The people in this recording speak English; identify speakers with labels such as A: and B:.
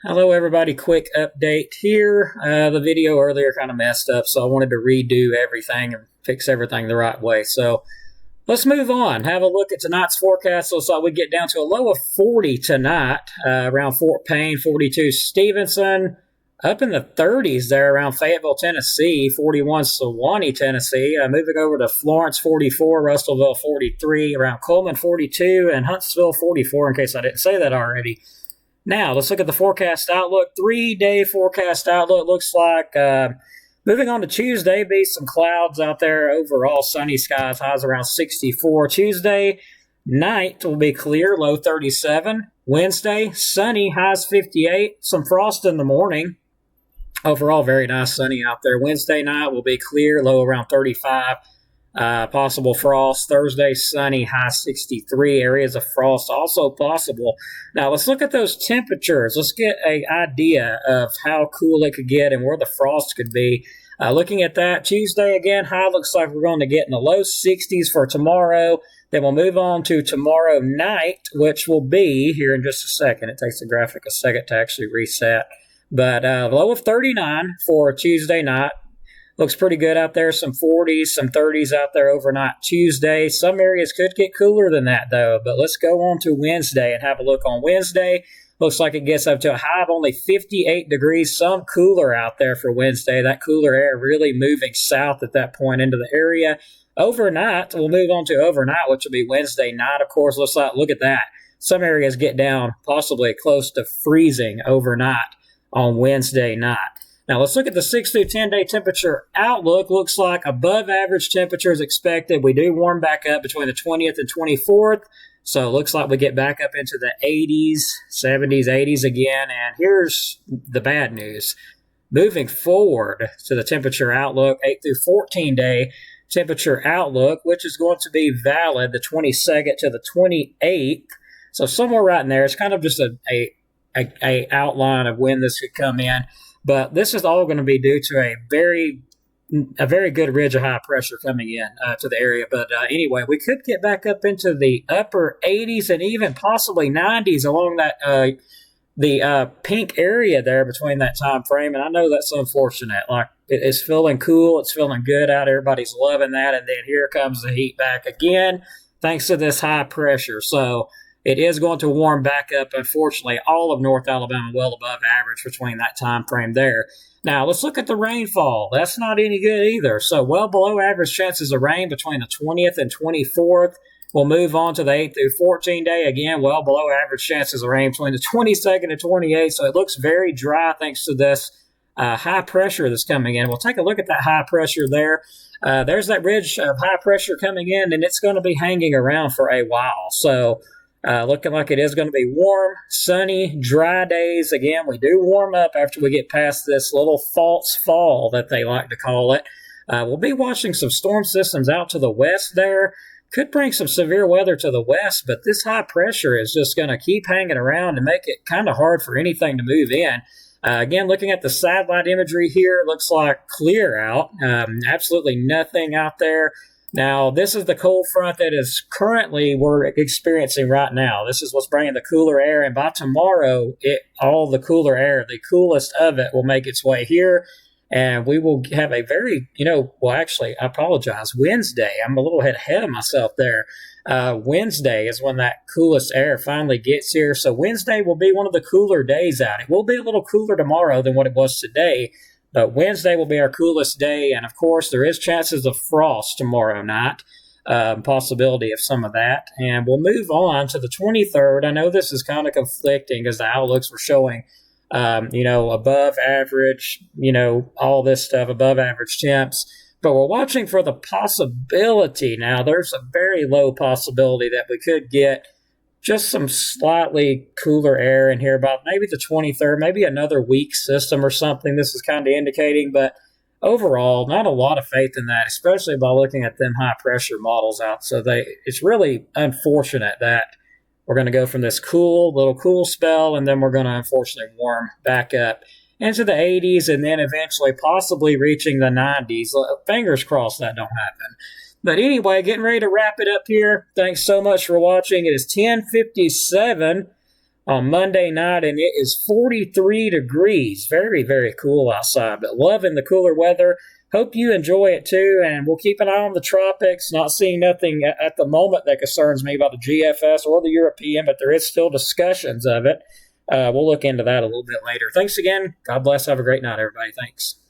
A: Hello, everybody. Quick update here. The video earlier kind of messed up, so I wanted to redo everything and fix everything the right way. So let's move on. Have a look at tonight's forecast. Looks like we get down to a low of 40 tonight around Fort Payne, 42 Stevenson, up in the 30s there around Fayetteville, Tennessee, 41 Sewanee, Tennessee. Moving over to Florence, 44, Russellville, 43, around Coleman, 42, and Huntsville, 44, in case I didn't say that already. Now, let's look at the forecast outlook. 3-day forecast outlook looks like moving on to Tuesday, be some clouds out there. Overall, sunny skies, highs around 64. Tuesday night will be clear, low 37. Wednesday, sunny, highs 58. Some frost in the morning. Overall, very nice sunny out there. Wednesday night will be clear, low around 35. Possible frost. Thursday, sunny, high 63. Areas of frost also possible. Now, let's look at those temperatures. Let's get an idea of how cool it could get and where the frost could be. Looking at that, Tuesday again, high looks like we're going to get in the low 60s for tomorrow. Then we'll move on to tomorrow night, which will be here in just a second. It takes the graphic a second to actually reset. But low of 39 for Tuesday night. Looks pretty good out there. Some 40s, some 30s out there overnight Tuesday. Some areas could get cooler than that, though. But let's go on to Wednesday and have a look on Wednesday. Looks like it gets up to a high of only 58 degrees. Some cooler out there for Wednesday. That cooler air really moving south at that point into the area. Overnight, we'll move on to overnight, which will be Wednesday night, of course. Look at that. Some areas get down possibly close to freezing overnight on Wednesday night. Now, let's look at the 6 through 10-day temperature outlook. Looks like above average temperatures expected. We do warm back up between the 20th and 24th. So it looks like we get back up into the 80s, 70s, 80s again. And here's the bad news. Moving forward to the temperature outlook, 8 through 14-day temperature outlook, which is going to be valid the 22nd to the 28th. So somewhere right in there. It's kind of just a outline of when this could come in. But this is all going to be due to a very good ridge of high pressure coming in to the area. But anyway, we could get back up into the upper 80s and even possibly 90s along that the pink area there between that time frame. And I know that's unfortunate. Like it's feeling cool, it's feeling good out. Everybody's loving that, and then here comes the heat back again, thanks to this high pressure. So it is going to warm back up, unfortunately, all of North Alabama well above average between that time frame there. Now, let's look at the rainfall. That's not any good either. So well below average chances of rain between the 20th and 24th. We'll move on to the 8 through 14 day. Again, well below average chances of rain between the 22nd and 28th. So it looks very dry thanks to this high pressure that's coming in. We'll take a look at that high pressure there. There's that ridge of high pressure coming in, and it's going to be hanging around for a while. So looking like it is going to be warm, sunny, dry days. Again, we do warm up after we get past this little false fall that they like to call it. We'll be watching some storm systems out to the west there. Could bring some severe weather to the west, but this high pressure is just going to keep hanging around and make it kind of hard for anything to move in. Again, looking at the satellite imagery here, looks like clear out. Absolutely nothing out there. Now, this is the cold front that is currently we're experiencing right now. This is what's bringing the cooler air, and by tomorrow, all the cooler air, the coolest of it, will make its way here, and we will have a very, actually, I apologize, Wednesday. I'm a little ahead of myself there. Wednesday is when that coolest air finally gets here, so Wednesday will be one of the cooler days out. It will be a little cooler tomorrow than what it was today, but Wednesday will be our coolest day, and of course, there is chances of frost tomorrow night, possibility of some of that. And we'll move on to the 23rd. I know this is kind of conflicting because the outlooks were showing, above average, all this stuff, above average temps. But we're watching for the possibility now. There's a very low possibility that we could get just some slightly cooler air in here about maybe the 23rd, maybe another weak system or something. This is kind of indicating, but overall, not a lot of faith in that, especially by looking at them high pressure models out. So it's really unfortunate that we're going to go from this little cool spell, and then we're going to unfortunately warm back up into the 80s, and then eventually possibly reaching the 90s. Fingers crossed that don't happen. But anyway, getting ready to wrap it up here. Thanks so much for watching. It is 10:57 on Monday night, and it is 43 degrees. Very, very cool outside, but loving the cooler weather. Hope you enjoy it too, and we'll keep an eye on the tropics. Not seeing nothing at the moment that concerns me about the GFS or the European, but there is still discussions of it. We'll look into that a little bit later. Thanks again. God bless. Have a great night, everybody. Thanks.